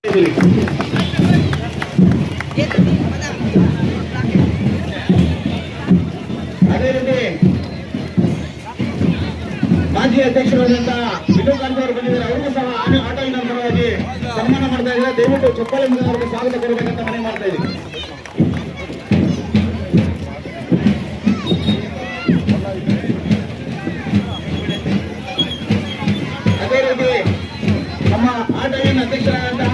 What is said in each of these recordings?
ಅದೇ ರೀತಿ ಮಾಜಿ ಅಧ್ಯಕ್ಷರಾದಂತಹ ವಿನೋಕಾಂತ್ ಅವರು ಬಂದಿದ್ದಾರೆ. ಅವರಿಗೂ ಸಹ ಆಟೋ ಇನ ಪರವಾಗಿ ಸನ್ಮಾನ ಮಾಡ್ತಾ ಇದ್ದಾರೆ. ದಯವಿಟ್ಟು ಚಪ್ಪಾಳೆ ಅವರಿಗೆ ಸ್ವಾಗತ ಕೊಡಬೇಕಂತ ಮನವಿ ಮಾಡ್ತಾ ಇದ್ದೀವಿ. ಅದೇ ರೀತಿ ನಮ್ಮ ಆಟೋವಿನ ಅಧ್ಯಕ್ಷರಾದಂತಹ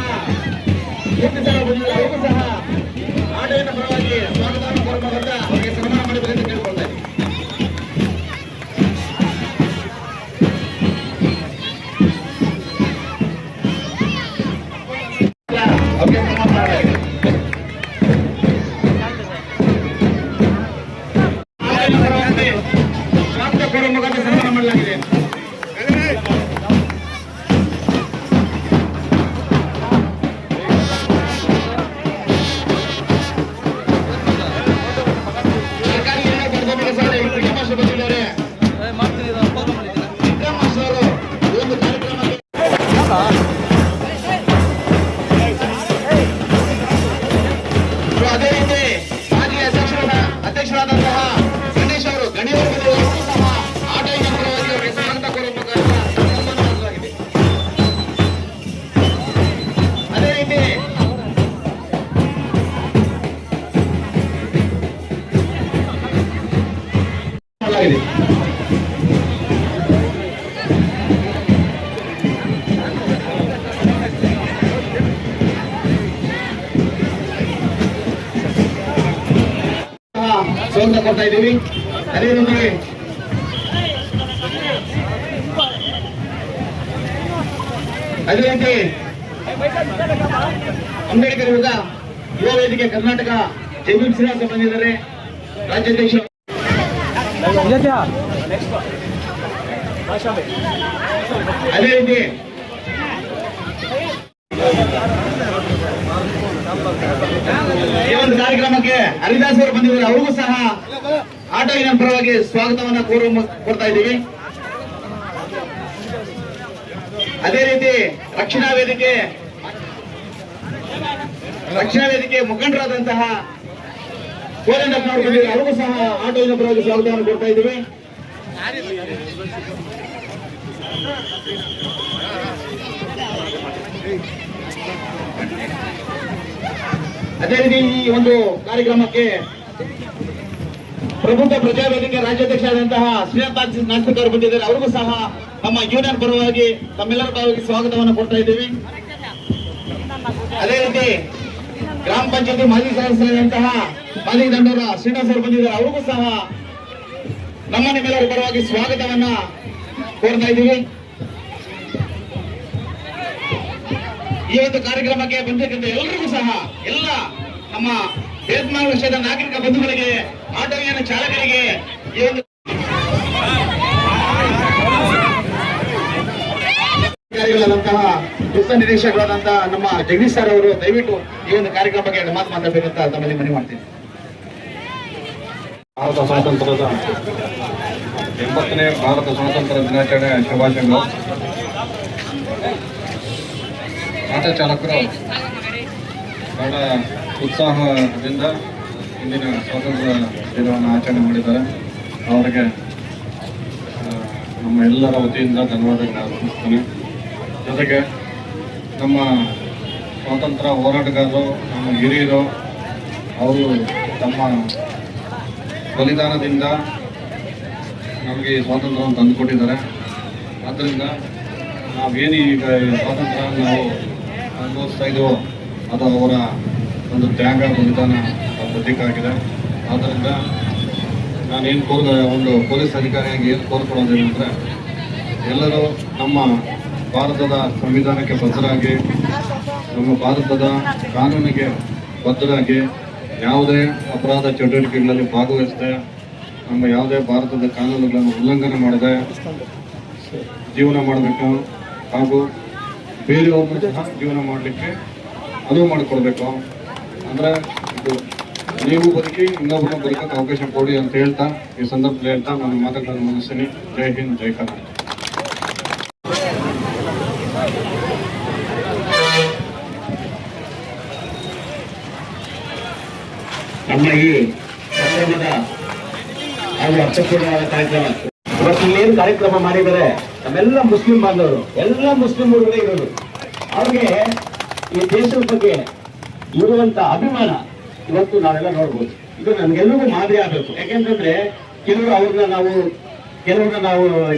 ಮೂರ್ತಿ ಸರ್ ಬಂದಿದ್ದಾರೆ. ಅವರಿಗೂ ಸಹ ಆಟೋವಿನ ಪರವಾಗಿ ಸ್ವಾಗತವನ್ನು ಕೋರಬೇಕಂತ ಅವರಿಗೆ ಸನ್ಮಾನ ಮಾಡಬೇಕಂತ ಕೇಳ್ಕೊಳ್ತಾ ಇದ್ದೀವಿ. ಅದೇ ರೀತಿ ಮಾಜಿ ಅಧ್ಯಕ್ಷರಾದಂತಹ ಗಣೇಶ್ ಅವರು ಗಣ್ಯವರು ಸಹ ಆಟೋವಿನ ಪರವಾಗಿ ಅವರಿಗೆ ಸ್ವಾಗತ ಕೋರಬೇಕಾದ ಸನ್ಮಾನವಾಗಿದೆ. ಅದೇ ರೀತಿ ಸ್ವಾಗತ ಕೊಡ್ತಾ ಇದ್ದೀವಿ. ಅದೇ ರೀತಿ ಅಂಬೇಡ್ಕರ್ ಯುವ ವೇದಿಕೆ ಕರ್ನಾಟಕ ಜಮೀನ್ ಶ್ರೀನಿವಾಸ ಬಂದಿದ್ದಾರೆ. ರಾಜ್ಯಾಧ್ಯಕ್ಷ ಅದೇ ರೀತಿ ಈ ಒಂದು ಕಾರ್ಯಕ್ರಮಕ್ಕೆ ಹರಿದಾಸ್ ಅವರು ಬಂದಿದ್ದಾರೆ. ಅವರಿಗೂ ಸಹ ಆಟೋ ಯೂನಿಯನ್ ಪರವಾಗಿ ಸ್ವಾಗತವನ್ನ ಕೊಡ್ತಾ ಇದ್ದೀವಿ. ಅದೇ ರೀತಿ ರಕ್ಷಣಾ ವೇದಿಕೆ ಮುಖಂಡರಾದಂತಹ ಕೋಲಂಡಪ್ಪನವರು ಬಂದಿದ್ದಾರೆ. ಅವರಿಗೂ ಸಹ ಆಟೋ ಯೂನಿಯನ್ ಪರವಾಗಿ ಸ್ವಾಗತವನ್ನು ಕೊಡ್ತಾ ಇದ್ದೀವಿ. ಅದೇ ರೀತಿ ಈ ಒಂದು ಕಾರ್ಯಕ್ರಮಕ್ಕೆ ಪ್ರಬುದ್ಧ ಪ್ರಜಾವೇದಿಕೆ ರಾಜ್ಯಾಧ್ಯಕ್ಷರಾದಂತಹ ಶ್ರೀನಾಥ್ ನಾಸ್ತಿಕ್ ಅವರು ಬಂದಿದ್ದಾರೆ. ಅವರಿಗೂ ಸಹ ನಮ್ಮ ಯೂನಿಯನ್ ಪರವಾಗಿ ತಮ್ಮೆಲ್ಲರ ಪರವಾಗಿ ಸ್ವಾಗತವನ್ನು ಕೊಡ್ತಾ ಇದ್ದೀವಿ. ಅದೇ ರೀತಿ ಗ್ರಾಮ ಪಂಚಾಯತಿ ಮಾಜಿ ಸದಸ್ಯರಾದಂತಹ ಮಾಜಿ ದಂಡೂರ ಶ್ರೀನಿವಾಸ್ ಅವರು ಬಂದಿದ್ದಾರೆ. ಅವರಿಗೂ ಸಹ ನಮ್ಮ ನಿಮ್ಮೆಲ್ಲರ ಪರವಾಗಿ ಸ್ವಾಗತವನ್ನ ಕೋರ್ತಾ ಇದ್ದೀವಿ. ಈ ಒಂದು ಕಾರ್ಯಕ್ರಮಕ್ಕೆ ಬಂದಿದ್ದಂತೆ ಎಲ್ಲರಿಗೂ ಸಹ ಎಲ್ಲ ನಮ್ಮ ಬೇತ್ಮಾಲ್ ವಿಷಯದ ನಾಗರಿಕ ಬಂಧುಗಳಿಗೆ, ಆಟೋ ಯೂನಿಯನ್ ಚಾಲಕರಿಗೆ, ಈ ಒಂದು ಅಧಿಕಾರಿಗಳಾದಂತಹ ಉಪ ನಿರ್ದೇಶಕರಾದಂತಹ ನಮ್ಮ ಜಗದೀಶ್ ಸರ್ ಅವರು ದಯವಿಟ್ಟು ಈ ಒಂದು ಕಾರ್ಯಕ್ರಮಕ್ಕೆ ಮಾತು ಮಾತಾಡಬೇಕಂತ ತಮ್ಮಲ್ಲಿ ಮನವಿ ಮಾಡ್ತೀನಿ. ಭಾರತ ಸ್ವಾತಂತ್ರ್ಯದ 80ನೇ ಭಾರತ ಸ್ವಾತಂತ್ರ್ಯ ದಿನಾಚರಣೆ ಶುಭಾಶಯಗಳು. ಆಟೋ ಚಾಲಕರು ಬಹಳ ಉತ್ಸಾಹದಿಂದ ಇಂದಿನ ಸ್ವಾತಂತ್ರ್ಯ ದಿನವನ್ನು ಆಚರಣೆ ಮಾಡಿದ್ದಾರೆ. ಅವರಿಗೆ ನಮ್ಮ ಎಲ್ಲರ ವತಿಯಿಂದ ಧನ್ಯವಾದಗಳನ್ನು ಅರ್ಪಿಸ್ತೇನೆ. ಜೊತೆಗೆ ನಮ್ಮ ಸ್ವಾತಂತ್ರ್ಯ ಹೋರಾಟಗಾರರು, ನಮ್ಮ ಹಿರಿಯರು, ಅವರು ತಮ್ಮ ಬಲಿದಾನದಿಂದ ನಮಗೆ ಈ ಸ್ವಾತಂತ್ರ್ಯವನ್ನು ತಂದುಕೊಟ್ಟಿದ್ದಾರೆ. ಆದ್ದರಿಂದ ನಾವೇನು ಈಗ ಸ್ವಾತಂತ್ರ್ಯ ನಾವು ಅನುಭವಿಸ್ತಾ ಇದ್ದೀವೋ ಅದು ಅವರ ಒಂದು ತ್ಯಾಗ ಬಲಿದಾನ ಪ್ರತೀಕ ಆಗಿದೆ. ಆದ್ದರಿಂದ ನಾನೇನು ಒಂದು ಪೊಲೀಸ್ ಅಧಿಕಾರಿಯಾಗಿ ಏನು ಕೋರ್ಕೊಳ್ಳೋದೇನೆಂದರೆ, ಎಲ್ಲರೂ ನಮ್ಮ ಭಾರತದ ಸಂವಿಧಾನಕ್ಕೆ ಬದ್ಧರಾಗಿ, ನಮ್ಮ ಭಾರತದ ಕಾನೂನಿಗೆ ಬದ್ಧರಾಗಿ, ಯಾವುದೇ ಅಪರಾಧ ಚಟುವಟಿಕೆಗಳಲ್ಲಿ ಭಾಗವಹಿಸದೆ, ನಮ್ಮ ಯಾವುದೇ ಭಾರತದ ಕಾನೂನುಗಳನ್ನು ಉಲ್ಲಂಘನೆ ಮಾಡದೆ ಜೀವನ ಮಾಡಬೇಕು. ಹಾಗೂ ಬೇರೆಯವ್ರನ್ನೂ ಸಹ ಜೀವನ ಮಾಡಲಿಕ್ಕೆ ಅನುವು ಮಾಡಿಕೊಡ್ಬೇಕು. ಅಂದರೆ ಇದು ನೀವು ಬದುಕಿ ಇನ್ನೊಬ್ಬರನ್ನ ಬದುಕಕ್ಕೆ ಅವಕಾಶ ಕೊಡಿ ಅಂತ ಹೇಳ್ತಾ, ಈ ಸಂದರ್ಭದಲ್ಲಿ ಹೇಳ್ತಾ ನನ್ನ ಮಾತುಗಳನ್ನು ಮುಗಿಸ್ತೀನಿ. ಜೈ ಹಿಂದ್, ಜೈ ಕರ್ನಾಟಕ. ನಮ್ಮ ಈ ಸಂಭ್ರಮದ ಹಾಗೂ ಅರ್ಥಪೂರ್ಣವಾದ ಕಾರ್ಯಕ್ರಮ. ಇವತ್ತು ಇಲ್ಲೇನು ಕಾರ್ಯಕ್ರಮ ಮಾಡಿದರೆ ನಮ್ಮೆಲ್ಲ ಮುಸ್ಲಿಂ ಬಾಂಧವರು, ಎಲ್ಲ ಮುಸ್ಲಿಂ ಹುಡುಗರೇ ಇರೋದು. ಅವ್ರಿಗೆ ಈ ದೇಶದ ಬಗ್ಗೆ ಇರುವಂತ ಅಭಿಮಾನ ಇವತ್ತು ನಾವೆಲ್ಲ ನೋಡ್ಬೋದು. ಇದು ನಮ್ಗೆಲ್ಲರಿಗೂ ಮಾದರಿ ಆಗಬೇಕು. ಯಾಕೆಂತಂದ್ರೆ ಕೆಲವ್ರನ್ನ ನಾವು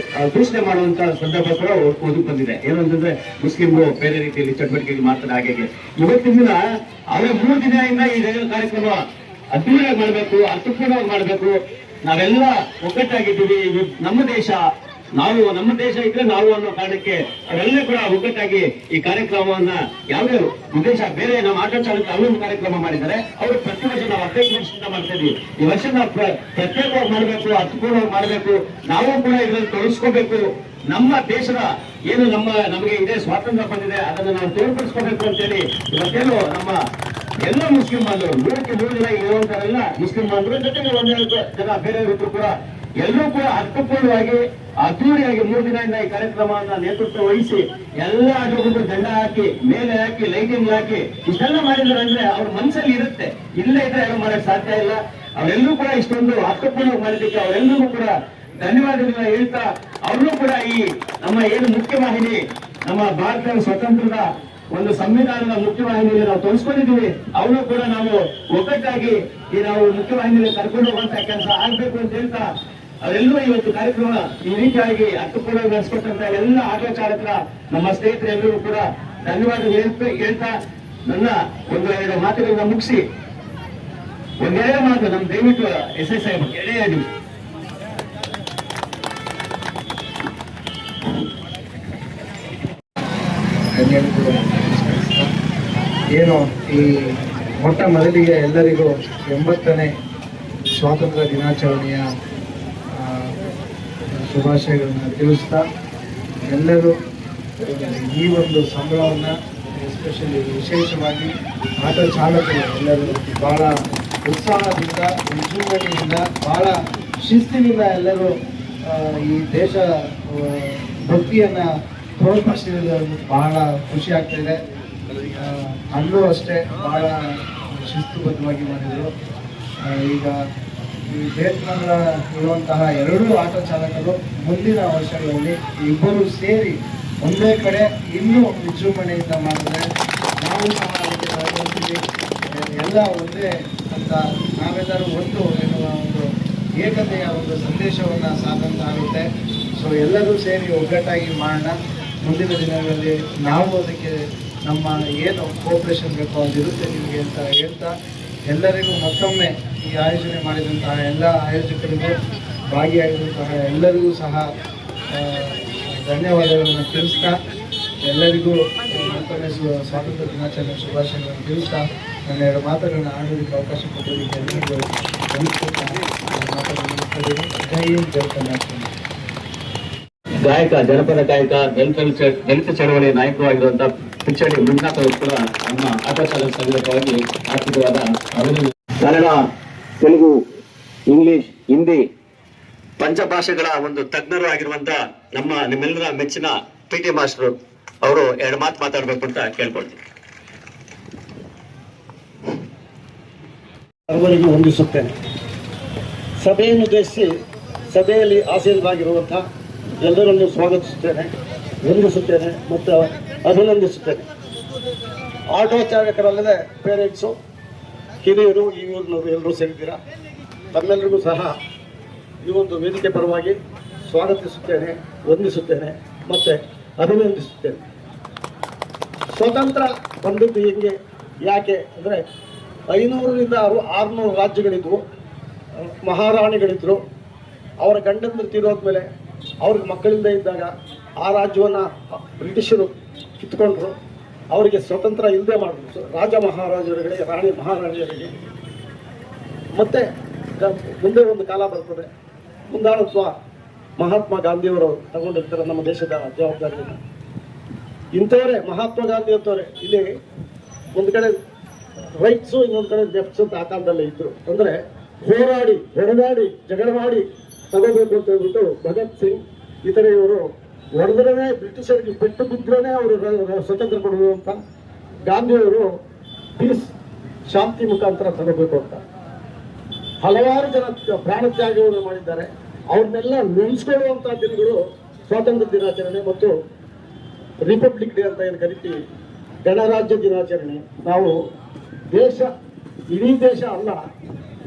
ದೂಷಣೆ ಮಾಡುವಂತ ಸಂದರ್ಭ ಕೂಡ ಓದಿ ಬಂದಿದೆ. ಏನು ಅಂತಂದ್ರೆ ಮುಸ್ಲಿಂರು ಬೇರೆ ರೀತಿಯಲ್ಲಿ ಚಟುವಟಿಕೆಗಳು ಮಾಡ್ತಾರೆ. ಹಾಗೆ ಇವತ್ತಿನ ದಿನ ಅವರೇ 3 ದಿನದಿಂದ ಈ ಕಾರ್ಯಕ್ರಮ ಅದ್ದೂರಿಯಾಗಿ ಮಾಡಬೇಕು, ಅರ್ಥಪೂರ್ಣವಾಗಿ ಮಾಡಬೇಕು. ನಾವೆಲ್ಲ ಒಗ್ಗಟ್ಟಾಗಿದ್ದೀವಿ. ನಮ್ಮ ದೇಶ ಇದ್ರೆ ನಾವು ಅನ್ನೋ ಕಾರಣಕ್ಕೆ ಅವರೆಲ್ಲ ಕೂಡ ಒಗ್ಗಟ್ಟಾಗಿ ಈ ಕಾರ್ಯಕ್ರಮವನ್ನ ಯಾವುದೇ ಉದ್ದೇಶ ಬೇರೆ ನಮ್ಮ ಆಟೋ ಚಾಲಕ ಅವರೊಂದು ಕಾರ್ಯಕ್ರಮ ಮಾಡಿದ್ದಾರೆ. ಅವರು ಪ್ರತಿ ವರ್ಷ ನಾವು 15 ವರ್ಷದಿಂದ ಮಾಡ್ತಾ ಇದ್ವಿ. ಈ ವರ್ಷ ನಾವು ಪ್ರತ್ಯೇಕವಾಗಿ ಮಾಡಬೇಕು, ಅರ್ಥಪೂರ್ಣವಾಗಿ ಮಾಡಬೇಕು. ನಾವು ಕೂಡ ಇದರಲ್ಲಿ ತೊಡಗಿಸ್ಕೋಬೇಕು. ನಮ್ಮ ದೇಶದ ಏನು ನಮಗೆ ಇದೇ ಸ್ವಾತಂತ್ರ್ಯ ಬಂದಿದೆ ಅದನ್ನು ನಾವು ತೋರ್ಪಡಿಸ್ಕೋಬೇಕು ಅಂತೇಳಿ ಇವತ್ತೇನು ನಮ್ಮ ಎಲ್ಲ ಮುಸ್ಲಿಂ ಬಾಂಧವರು 3ಕ್ಕೆ 3 ಜನ ಇರುವಂತರೆಲ್ಲ ಮುಸ್ಲಿಂ ಬಾಂಧವರು ಜೊತೆಗೆ 1-2 ಜನ ಬೇರೆ ಇದ್ರು ಕೂಡ ಎಲ್ಲರೂ ಕೂಡ ಅರ್ಥಪೂರ್ಣವಾಗಿ ಅದ್ದೂರಿಯಾಗಿ 3 ದಿನದಿಂದ ಈ ಕಾರ್ಯಕ್ರಮವನ್ನ ನೇತೃತ್ವ ವಹಿಸಿ ಎಲ್ಲ ಅಡ್ಡಗೊಂಡು ದಂಡ ಹಾಕಿ ಮೇಲೆ ಹಾಕಿ ಲೈಟಿಂಗ್ ಹಾಕಿ ಇಷ್ಟೆಲ್ಲ ಮಾಡಿದ್ರೆ ಅಂದ್ರೆ ಅವ್ರ ಮನಸ್ಸಲ್ಲಿ ಇರುತ್ತೆ. ಇಲ್ಲೇ ಇದ್ರೆ ಯಾರು ಮಾಡಕ್ ಸಾಧ್ಯ ಇಲ್ಲ. ಅವರೆಲ್ಲರೂ ಕೂಡ ಇಷ್ಟೊಂದು ಅರ್ಥಪೂರ್ಣವಾಗಿ ಮಾಡಿದ್ದಕ್ಕೆ ಅವರೆಲ್ಲರಿಗೂ ಕೂಡ ಧನ್ಯವಾದಗಳನ್ನ ಹೇಳ್ತಾ, ಅವ್ರನ್ನೂ ಕೂಡ ಈ ನಮ್ಮ ಏನು ಮುಖ್ಯವಾಹಿನಿ ನಮ್ಮ ಭಾರತದ ಸ್ವತಂತ್ರದ ಒಂದು ಸಂವಿಧಾನದ ಮುಖ್ಯವಾಹಿನಿಯಲ್ಲಿ ನಾವು ತೊಡಸ್ಕೊಂಡಿದ್ದೀವಿ. ಅವನು ಕೂಡ ನಾವು ಒಗ್ಗಟ್ಟಾಗಿ ಈ ನಾವು ಮುಖ್ಯವಾಹಿನಿಯಲ್ಲಿ ಕರ್ಕೊಂಡು ಹೋಗುವಂತ ಕೆಲಸ ಆಗ್ಬೇಕು ಅಂತ ಹೇಳ್ತಾ ಅವರೆಲ್ಲರೂ ಇವತ್ತು ಕಾರ್ಯಕ್ರಮ ಈ ರೀತಿಯಾಗಿ ಅರ್ಥಪೂರ್ಣವಾಗಿ ನಡೆಸ್ಕೊಟ್ಟಂತ ಎಲ್ಲ ಆಟೋ ಚಾಲಕರ ನಮ್ಮ ಸ್ನೇಹಿತರೆಲ್ಲರೂ ಕೂಡ ಧನ್ಯವಾದ ಹೇಳ್ತಾ ನನ್ನ 1-2 ಮಾತುಗಳನ್ನ ಮುಗಿಸಿ ಒಂದೆರಡು ಮಾತು ನಮ್ಮ ದಯವಿಟ್ಟು SSI ಎಡೆಯಾಡಿ ಏನು ಈ ಮೊಟ್ಟ ಮೊದಲಿಗೆ ಎಲ್ಲರಿಗೂ 80ನೇ ಸ್ವಾತಂತ್ರ್ಯ ದಿನಾಚರಣೆಯ ಶುಭಾಶಯಗಳನ್ನು ತಿಳಿಸ್ತಾ ಎಲ್ಲರೂ ಈ ಒಂದು ಸಂಭ್ರಮವನ್ನು ಎಸ್ಪೆಷಲಿ ವಿಶೇಷವಾಗಿ ಆಟೋ ಚಾಲಕರು ಎಲ್ಲರೂ ಭಾಳ ಉತ್ಸಾಹದಿಂದ ವಿಜೃಂಭಣೆಯಿಂದ ಭಾಳ ಶಿಸ್ತಿನಿಂದ ಎಲ್ಲರೂ ಈ ದೇಶ ಭಕ್ತಿಯನ್ನು ತೋರ್ಪಡಿಸಿರೋದು ಬಹಳ ಖುಷಿ ಆಗ್ತಾಯಿದೆ. ಅಲ್ಲೂ ಅಷ್ಟೇ ಭಾಳ ಶಿಸ್ತುಬದ್ಧವಾಗಿ ಮಾಡಿದರು. ಈಗ ಈ ದೇಶದ ಇರುವಂತಹ 2 ಆಟೋ ಚಾಲಕರು ಮುಂದಿನ ವರ್ಷಗಳಲ್ಲಿ ಇಬ್ಬರು ಸೇರಿ ಒಂದೇ ಕಡೆ ಇನ್ನೂ ವಿಜೃಂಭಣೆಯಿಂದ ಮಾಡಿದ್ರೆ ನಾವು ಸಹ ಅದಕ್ಕೆ ಸಹಕರಿಸ್ತೀವಿ. ಎಲ್ಲ ಒಂದೇ ಅಂತ ನಾವೆಲ್ಲರೂ ಒಂದು ಎನ್ನುವ ಒಂದು ಏಕತೆಯ ಒಂದು ಸಂದೇಶವನ್ನು ಸಾಧಂತಾಗುತ್ತೆ. ಸೊ ಎಲ್ಲರೂ ಸೇರಿ ಒಗ್ಗಟ್ಟಾಗಿ ಮಾಡೋಣ. ಮುಂದಿನ ದಿನಗಳಲ್ಲಿ ನಾವು ಅದಕ್ಕೆ ನಮ್ಮ ಏನು ಕೋಆಪರೇಷನ್ ಬೇಕೋ ಅದಿರುತ್ತೆ ನಿಮಗೆ ಅಂತ ಹೇಳ್ತಾ ಎಲ್ಲರಿಗೂ ಮತ್ತೊಮ್ಮೆ ಈ ಆಯೋಜನೆ ಮಾಡಿದಂತಹ ಎಲ್ಲ ಆಯೋಜಕರಿಗೂ ಭಾಗಿಯಾಗಿರುವಂತಹ ಎಲ್ಲರಿಗೂ ಸಹ ಧನ್ಯವಾದಗಳನ್ನು ತಿಳಿಸ್ತಾ ಎಲ್ಲರಿಗೂ ಮತ್ತೊಮ್ಮೆ ಸ್ವಾತಂತ್ರ್ಯ ದಿನಾಚರಣೆ ಶುಭಾಶಯಗಳನ್ನು ತಿಳಿಸ್ತಾ ನನ್ನ 2 ಮಾತುಗಳನ್ನು ಆಡೋದಕ್ಕೆ ಅವಕಾಶ ಕೊಟ್ಟೋದಕ್ಕೆ ಎಲ್ಲರಿಗೂ ಮಾತುಗಳನ್ನು ಜೈ ಹಿಂದ್ ಜೈ ಕರ್ನಾಟಕ. ಜನಪದ ಗಾಯಕ ದಲಿತ ಚಳವಳಿ ನಾಯಕರಾಗಿರುವಂತಹ ಪಿಚ್ಚಡಿ ಮಂಜುನಾಥ್ ಅವರು ಕೂಡ ನಮ್ಮ ಆಟೋ ಚಾಲಕ ಸಂಘದ ಪರವಾಗಿ ಆರ್ಥಿಕವಾದ ಅಭಿನಂದನೆ. ಕನ್ನಡ, ತೆಲುಗು, ಇಂಗ್ಲಿಷ್, ಹಿಂದಿ ಪಂಚಭಾಷೆಗಳ ಒಂದು ತಜ್ಞರು ಆಗಿರುವಂತ ನಿಮ್ಮೆಲ್ಲರ ಮೆಚ್ಚಿನ PT ಮಾಸ್ಟರ್ ಅವರು 2 ಮಾತು ಮಾತಾಡಬೇಕು ಅಂತ ಕೇಳ್ಕೊಳ್ತೀನಿ. ಸರ್ವರಿಗೂ ವಂದಿಸುತ್ತೇನೆ. ಸಭೆಯನ್ನು ಉದ್ದೇಶಿಸಿ ಸಭೆಯಲ್ಲಿ ಆಸೀನರಾಗಿರುವಂತಹ ಎಲ್ಲರನ್ನು ಸ್ವಾಗತಿಸುತ್ತೇನೆ, ವಂದಿಸುತ್ತೇನೆ ಮತ್ತು ಅಭಿನಂದಿಸುತ್ತೇನೆ. ಆಟೋ ಚಾಲಕರಲ್ಲದೆ ಪೇರೆಂಟ್ಸು, ಹಿರಿಯರು, ಈ ಊರಿನವರು ಎಲ್ಲರೂ ಸೇರಿದ್ದೀರಾ. ತಮ್ಮೆಲ್ಲರಿಗೂ ಸಹ ಈ ಒಂದು ವೇದಿಕೆ ಪರವಾಗಿ ಸ್ವಾಗತಿಸುತ್ತೇನೆ, ವಂದಿಸುತ್ತೇನೆ ಮತ್ತು ಅಭಿನಂದಿಸುತ್ತೇನೆ. ಸ್ವತಂತ್ರ ಬಂದದ್ದು ಹೆಂಗೆ, ಯಾಕೆ ಅಂದರೆ 500ರಿಂದ 600 ರಾಜ್ಯಗಳಿದ್ವು, ಮಹಾರಾಣಿಗಳಿದ್ದರು. ಅವರ ಗಂಡಂದರು ತೀರೋದ್ಮೇಲೆ ಅವ್ರಿಗೆ ಮಕ್ಕಳಿಂದ ಇದ್ದಾಗ ಆ ರಾಜ್ಯವನ್ನು ಬ್ರಿಟಿಷರು ಕಿತ್ಕೊಂಡ್ರು. ಅವರಿಗೆ ಸ್ವತಂತ್ರ ಇಲ್ಲದೆ ಮಾಡಿದ್ರು, ರಾಜ ಮಹಾರಾಜರಿಗೆ, ರಾಣಿ ಮಹಾರಾಣಿಯರಿಗೆ. ಮತ್ತು ಮುಂದೆ ಒಂದು ಕಾಲ ಬರ್ತದೆ, ಮುಂದಾಳತ್ವ ಮಹಾತ್ಮ ಗಾಂಧಿಯವರು ತಗೊಂಡಿರ್ತಾರೆ ನಮ್ಮ ದೇಶದ ಜವಾಬ್ದಾರಿಯನ್ನು. ಇಂಥವರೇ ಮಹಾತ್ಮ ಗಾಂಧಿ ಅಂತವರೇ ಇಲ್ಲಿ ಒಂದು ಕಡೆ ರೈಟ್ಸು, ಇನ್ನೊಂದು ಕಡೆ ಲೆಫ್ಟ್ಸ್ ಅಂತ ಆ ಕಾಲದಲ್ಲೇ ಇದ್ದರು. ಅಂದರೆ ಹೋರಾಡಿ ಹೊಡೆದಾಡಿ ಜಗಳ ಮಾಡಿ ತಗೋಬೇಕು ಅಂತ ಹೇಳ್ಬಿಟ್ಟು ಭಗತ್ ಸಿಂಗ್ ಇತರೆ ಇವರು ಹೊಡೆದ್ರೆ ಬ್ರಿಟಿಷರಿಗೆ ಪೆಟ್ಟು ಬಿದ್ದರೆ ಅವರು ಸ್ವತಂತ್ರ ಕೊಡಬೇಕು ಅಂತ, ಗಾಂಧಿಯವರು ಪೀಸ್ ಶಾಂತಿ ಮುಖಾಂತರ ತಗೋಬೇಕು ಅಂತ. ಹಲವಾರು ಜನ ಪ್ರಾಣ ತ್ಯಾಗವನ್ನು ಮಾಡಿದ್ದಾರೆ. ಅವ್ರನ್ನೆಲ್ಲ ನೆನೆಸ್ಕೊಳ್ಳುವಂಥ ದಿನಗಳು ಸ್ವಾತಂತ್ರ್ಯ ದಿನಾಚರಣೆ ಮತ್ತು ರಿಪಬ್ಲಿಕ್ ಡೇ ಅಂತ ಏನು ಕರಿತೀವಿ, ಗಣರಾಜ್ಯ ದಿನಾಚರಣೆ. ನಾವು ದೇಶ, ಇಡೀ ದೇಶ ಅಲ್ಲ,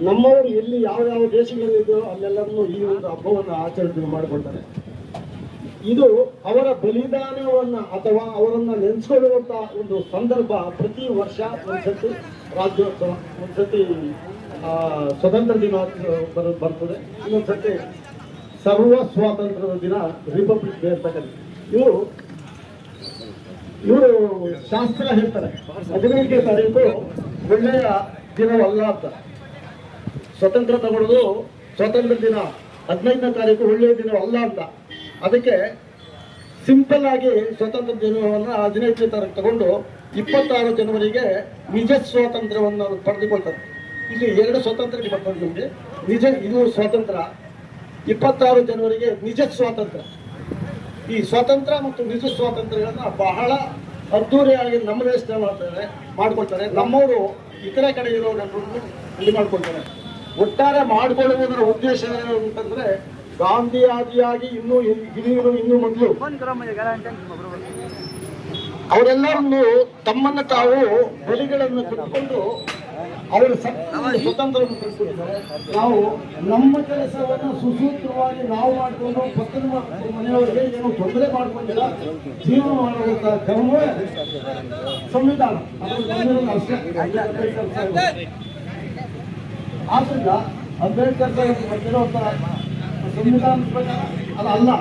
ನಮ್ಮವರು ಎಲ್ಲಿ ಯಾವ ಯಾವ ದೇಶಗಳಿದೆಯೋ ಅಲ್ಲೆಲ್ಲರನ್ನು ಈ ಒಂದು ಹಬ್ಬವನ್ನು ಆಚರಣೆ ಮಾಡಿಕೊಳ್ತಾರೆ. ಇದು ಅವರ ಬಲಿದಾನವನ್ನ ಅಥವಾ ಅವರನ್ನ ನೆನೆಸ್ಕೊಳ್ಳುವಂತ ಒಂದು ಸಂದರ್ಭ ಪ್ರತಿ ವರ್ಷ ಒಂದ್ಸತಿ ರಾಜ್ಯೋತ್ಸವ, ಒಂದ್ಸತಿ ಸ್ವತಂತ್ರ ದಿನ ಬರ್ತದೆ, ಇನ್ನೊಂದ್ಸತಿ ಸರ್ವ ಸ್ವಾತಂತ್ರ್ಯದ ದಿನ ರಿಪಬ್ಲಿಕ್ ಡೇ ಅಂತ ಕರೀತಾರೆ. ಇವರು ಶಾಸ್ತ್ರ ಹೇಳ್ತಾರೆ 15ನೇ ತಾರೀಕು ಒಳ್ಳೆಯ ದಿನವಲ್ಲ ಅಂತ. ಸ್ವತಂತ್ರ ತಗೊಳ್ಳೋದು ಸ್ವಾತಂತ್ರ್ಯ ದಿನ 15ನೇ ತಾರೀಕು ಒಳ್ಳೆಯ ದಿನವಲ್ಲ ಅಂತ. ಅದಕ್ಕೆ ಸಿಂಪಲ್ ಆಗಿ ಸ್ವಾತಂತ್ರ್ಯ ದಿನವನ್ನು 15ನೇ ತಾರೀಕು ತಗೊಂಡು 26 ಜನವರಿಗೆ ನಿಜ ಸ್ವಾತಂತ್ರ್ಯವನ್ನು ಪಡೆದುಕೊಳ್ತಾರೆ. ಇಲ್ಲಿ 2 ಸ್ವಾತಂತ್ರ್ಯ ಬರ್ತದೆ ನಮಗೆ. ಇದು ಸ್ವಾತಂತ್ರ್ಯ, 26 ಜನವರಿಗೆ ನಿಜ ಸ್ವಾತಂತ್ರ್ಯ. ಈ ಸ್ವಾತಂತ್ರ್ಯ ಮತ್ತು ನಿಜ ಸ್ವಾತಂತ್ರ್ಯಗಳನ್ನ ಬಹಳ ಅದ್ದೂರಿಯಾಗಿ ನಮ್ಮ ದೇಶದಲ್ಲಿ ಮಾಡ್ಕೊಳ್ತಾರೆ. ನಮ್ಮವರು ಇತರ ಕಡೆ ಇರೋರನ್ನು ಇಲ್ಲಿ ಮಾಡ್ಕೊಳ್ತಾರೆ. ಒಟ್ಟಾರೆ ಮಾಡಿಕೊಳ್ಳುವುದರ ಉದ್ದೇಶ ಏನು ಅಂತಂದ್ರೆ, ಗಾಂಧಿ ಆದಿಯಾಗಿ ಹಿರಿಯರು ಇನ್ನೂ ಮೊದಲು ಅವರೆಲ್ಲರನ್ನು ತಮ್ಮನ್ನು ತಾವು ಬಲಿಗಳನ್ನು ಕೊಟ್ಟುಕೊಂಡು ಅವರು ಸ್ವತಂತ್ರವನ್ನು ಪಡೆದುಕೊಂಡಿದ್ದಾರೆ. ನಾವು ನಮ್ಮ ಕೆಲಸವನ್ನು ಸುಸೂತ್ರವಾಗಿ ನಾವು ಮಾಡಿಕೊಂಡು ಪಕ್ಕದ ಮನೆಯವರಿಗೆ ಏನು ತೊಂದರೆ ಮಾಡಿಕೊಂಡಿಲ್ಲ, ಜೀವನ ಮಾಡುವಂತಹ ಕ್ರಮವೇ ಸಂವಿಧಾನ. ಆದ್ರಿಂದ ಅಂಬೇಡ್ಕರ್ ಬಂದಿರುವಂತಹ ಸಂವಿಧಾನದ ಪ್ರಕಾರ ಅದಲ್ಲ,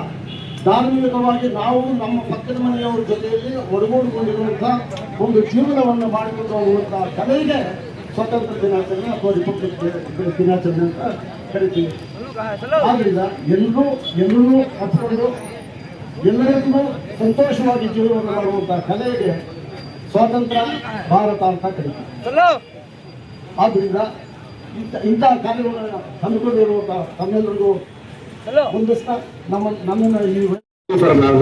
ಧಾರ್ಮಿಕವಾಗಿ ನಾವು ನಮ್ಮ ಪಕ್ಕದ ಮನೆಯವರ ಜೊತೆಯಲ್ಲಿ ಒಡಗೂಡಿಕೊಂಡಿರುವಂತಹ ಒಂದು ಜೀವನವನ್ನು ಮಾಡಿಕೊಂಡು ಹೋಗುವಂತಹ ಕಲೆಗೆ ಸ್ವಾತಂತ್ರ್ಯ ದಿನಾಚರಣೆ ಅಥವಾ ರಿಪಬ್ಲಿಕ್ ದಿನಾಚರಣೆ ಅಂತ ಕರಿತೀವಿ. ಆದ್ರಿಂದ ಎಲ್ಲರೂ ಹಚ್ಕೊಂಡು ಎಲ್ಲರಿಗೂ ಸಂತೋಷವಾಗಿ ಜೀವನವನ್ನು ಮಾಡುವಂತಹ ಕಲೆಗೆ ಸ್ವಾತಂತ್ರ್ಯ ಭಾರತ ಅಂತ ಕರಿತೀವಿ. ಆದ್ರಿಂದ ಇಂತಹ ಕಾರ್ಯಗಳನ್ನು ಹಮ್ಮಿಕೊಂಡಿರುವಂತಹ ತಮ್ಮೆಲ್ಲರಿಗೂ ಮುಂದಿಸ್ತಾ ನಮ್ಮನ್ನು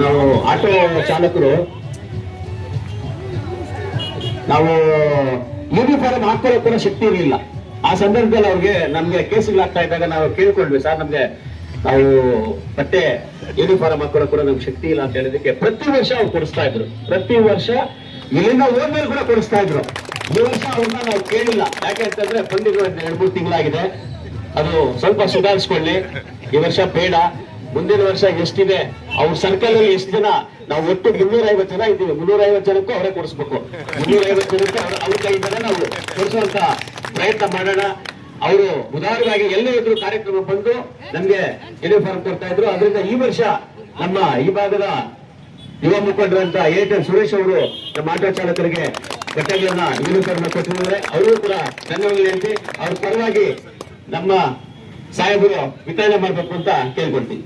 ನಾವು ಆಟೋ ಚಾಲಕರು ನಾವು ಯೂನಿಫಾರ್ಮ್ ಹಾಕೊಳ್ಳೋ ಕೂಡ ಶಕ್ತಿ ಇರಲಿಲ್ಲ. ಆ ಸಂದರ್ಭದಲ್ಲಿ ನಮ್ಗೆ ಕೇಸುಗಳಾಗ್ತಾ ಇದ್ದಾಗ ನಾವು ಕೇಳ್ಕೊಂಡ್ವಿ, ಸರ್ ನಮ್ಗೆ ನಾವು ಬಟ್ಟೆ ಯೂನಿಫಾರ್ಮ್ ಹಾಕೊಳ್ಳೋ ಕೂಡ ನಮ್ಗೆ ಶಕ್ತಿ ಇಲ್ಲ ಅಂತ ಹೇಳಿದಕ್ಕೆ ಪ್ರತಿ ವರ್ಷ ಅವ್ರು ಕೊಡಿಸ್ತಾ ಇದ್ರು. ಪ್ರತಿ ವರ್ಷ ಇಲ್ಲಿಂದ ಹೋದ್ಮೇಲೆ ಕೂಡ ಕೊಡಿಸ್ತಾ ಇದ್ರು. ಈ ವರ್ಷ ಅವ್ರನ್ನ ನಾವು ಕೇಳಿಲ್ಲ. ಯಾಕೆ ಅಂತಂದ್ರೆ ಪಂಡಿತರು 2-3 ತಿಂಗಳಾಗಿದೆ, ಅದು ಸ್ವಲ್ಪ ಸುಧಾರಿಸ್ಕೊಳ್ಳಿ. ಈ ವರ್ಷ ಬೇಡ, ಮುಂದಿನ ವರ್ಷ ಎಷ್ಟಿದೆ ಅವ್ರ ಸರ್ಕಲ್ ಅಲ್ಲಿ ಎಷ್ಟು ಜನ, ನಾವು ಒಟ್ಟು 350 ಜನ ಇದ್ದೀವಿ, 350 ಜನಕ್ಕೂ ಅವರೇ ಕೊಡಿಸ್ಬೇಕು. 350 ಜನಕ್ಕೂ ಅವ್ರ ಕೈಯಿಂದಲೇ ನಾವು ಕೊಡಿಸುವಂತ ಪ್ರಯತ್ನ ಮಾಡೋಣ. ಅವರು ಉದಾರವಾಗಿ ಎಲ್ಲೇ ಇದ್ರು ಕಾರ್ಯಕ್ರಮ ಬಂದು ನಮ್ಗೆ ಯೂನಿಫಾರ್ಮ್ ಕೊಡ್ತಾ ಇದ್ರು. ಅದರಿಂದ ಈ ವರ್ಷ ನಮ್ಮ ಈ ಭಾಗದ ಯುವ ಮುಖಂಡರಂತ ಏರ್ಟೆಲ್ ಸುರೇಶ್ ಅವರು ನಮ್ಮ ಆಟೋ ಚಾಲಕರಿಗೆ ಬಟ್ಟೆಗಳನ್ನ ಯೂನಿಫಾರ್ಮ್ ಕೊಟ್ಟಿದ್ದಾರೆ. ಅವರು ಕೂಡ ಧನ್ಯವಾದ ಹೇಳ್ತಿ. ಅವ್ರ ಪರವಾಗಿ ನಮ್ಮ ಸಾಹೇಬರು ವಿತರಣೆ ಮಾಡಬೇಕು ಅಂತ ಕೇಳ್ಕೊಳ್ತೀನಿ.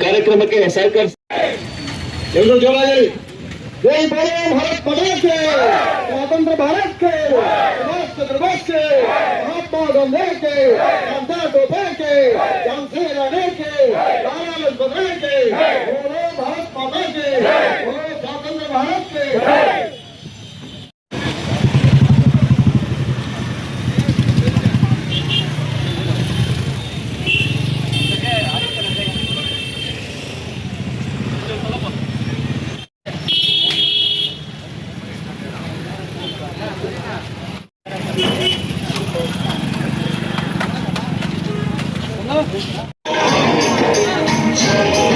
ಕಾರ್ಯಕ್ರಮಕ್ಕೆ ಸಹಕರಿಸಿ ಎಲ್ಲರೂ ಜೋರಾಗಿ जय बोलो भारत माता के, स्वतंत्र भारत के, राष्ट्र ध्वज के, महात्मा गांधी के, सरदार पटेल के, झांसी रानी के, लाला लजपत राय के, बोलो भारत माता के, बोलो स्वतंत्र भारत के। Hello.